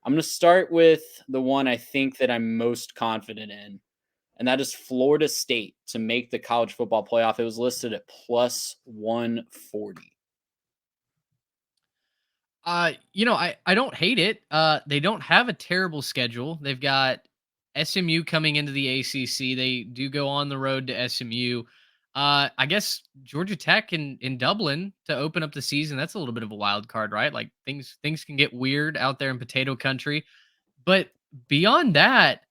I'm going to start with the one I think that I'm most confident in, and that is Florida State to make the college football playoff. It was listed at plus 140. I don't hate it. They don't have a terrible schedule. They've got SMU coming into the ACC. They do go on the road to SMU. I guess Georgia Tech in Dublin to open up the season. That's a little bit of a wild card, right? Like things can get weird out there in potato country. But beyond that,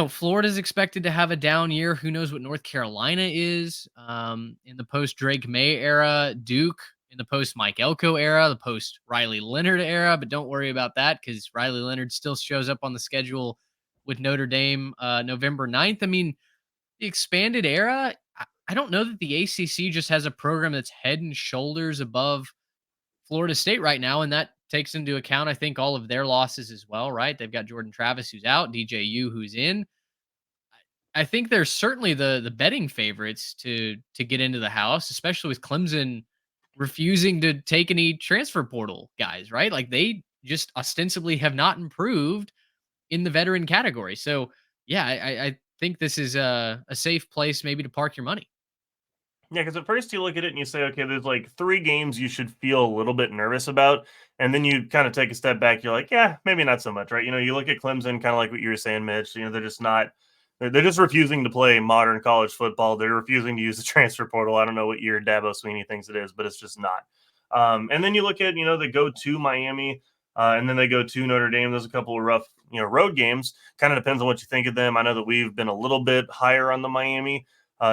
Florida's expected to have a down year. Who knows what North Carolina is in the post Drake May era, Duke in the post Mike Elko era, the post Riley Leonard era. But don't worry about that because Riley Leonard still shows up on the schedule with Notre Dame November 9th. I mean, the expanded era, I don't know that the ACC just has a program that's head and shoulders above Florida State right now, and that takes into account, I think, all of their losses as well, right? They've got Jordan Travis who's out, DJU who's in. I think they're certainly the betting favorites to get into the house, especially with Clemson refusing to take any transfer portal guys, right? Like they just ostensibly have not improved in the veteran category. So yeah, I think this is a safe place maybe to park your money. Yeah, because at first you look at it and you say, okay, there's like 3 games you should feel a little bit nervous about. And then you kind of take a step back. You're like, yeah, maybe not so much, right? You look at Clemson, kind of like what you were saying, Mitch. They're just not, they're just refusing to play modern college football. They're refusing to use the transfer portal. I don't know what year Dabo Sweeney thinks it is, but it's just not. And then you look at, they go to Miami and then they go to Notre Dame. There's a couple of rough, road games. Kind of depends on what you think of them. I know that we've been a little bit higher on the Miami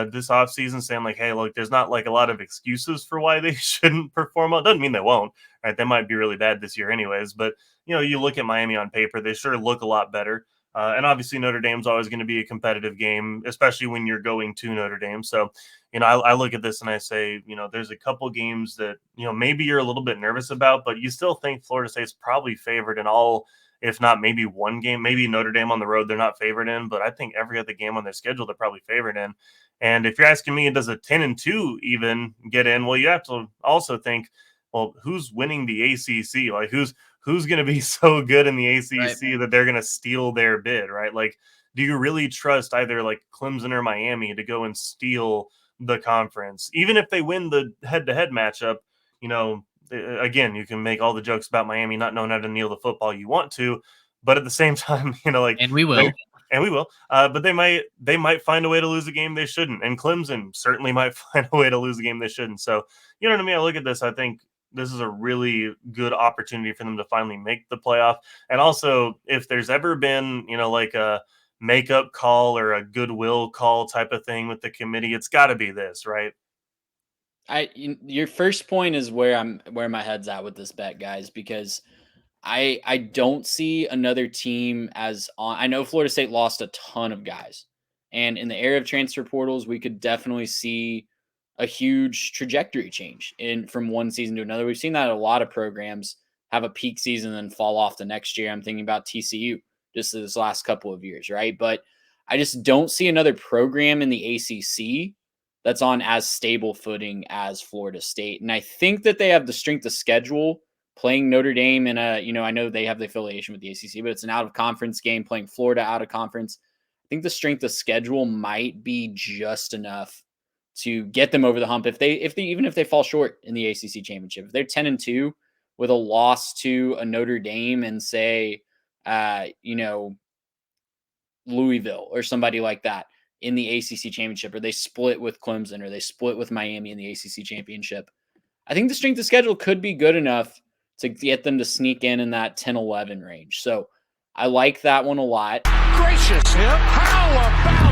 this offseason, saying like, hey, look, there's not like a lot of excuses for why they shouldn't perform well. Doesn't mean they won't, right? They might be really bad this year anyways, but you look at Miami on paper, they sure look a lot better. And obviously Notre Dame's always going to be a competitive game, especially when you're going to Notre Dame. So, I look at this and I say, there's a couple games that, maybe you're a little bit nervous about, but you still think Florida State's probably favored in all, if not maybe one game. Maybe Notre Dame on the road, they're not favored in, but I think every other game on their schedule, they're probably favored in. And if you're asking me, does a 10-2 even get in? Well, you have to also think, well, who's winning the ACC? Like who's going to be so good in the ACC that they're going to steal their bid, right? Like, do you really trust either like Clemson or Miami to go and steal the conference? Even if they win the head-to-head matchup, again, you can make all the jokes about Miami not knowing how to kneel the football you want to, but at the same time, And we will. And we will. But they might find a way to lose a game they shouldn't. And Clemson certainly might find a way to lose a game they shouldn't. So, you know what I mean? I look at this, I think this is a really good opportunity for them to finally make the playoff. And also, if there's ever been, like a makeup call or a goodwill call type of thing with the committee, it's got to be this, right? Your first point is where my head's at with this bet, guys, because I don't see another team as on. I know Florida State lost a ton of guys, and in the era of transfer portals, we could definitely see a huge trajectory change from one season to another. We've seen that a lot of programs have a peak season and fall off the next year. I'm thinking about TCU just this last couple of years, right? But I just don't see another program in the ACC that's on as stable footing as Florida State. And I think that they have the strength of schedule playing Notre Dame in a, I know they have the affiliation with the ACC, but it's an out of conference game playing Florida out of conference. I think the strength of schedule might be just enough to get them over the hump. Even if they fall short in the ACC championship, if they're 10-2 with a loss to a Notre Dame and say, Louisville or somebody like that in the ACC championship, or they split with Clemson or they split with Miami in the ACC championship, I think the strength of schedule could be good enough to get them to sneak in that 10-11 range. So I like that one a lot. Gracious him. How about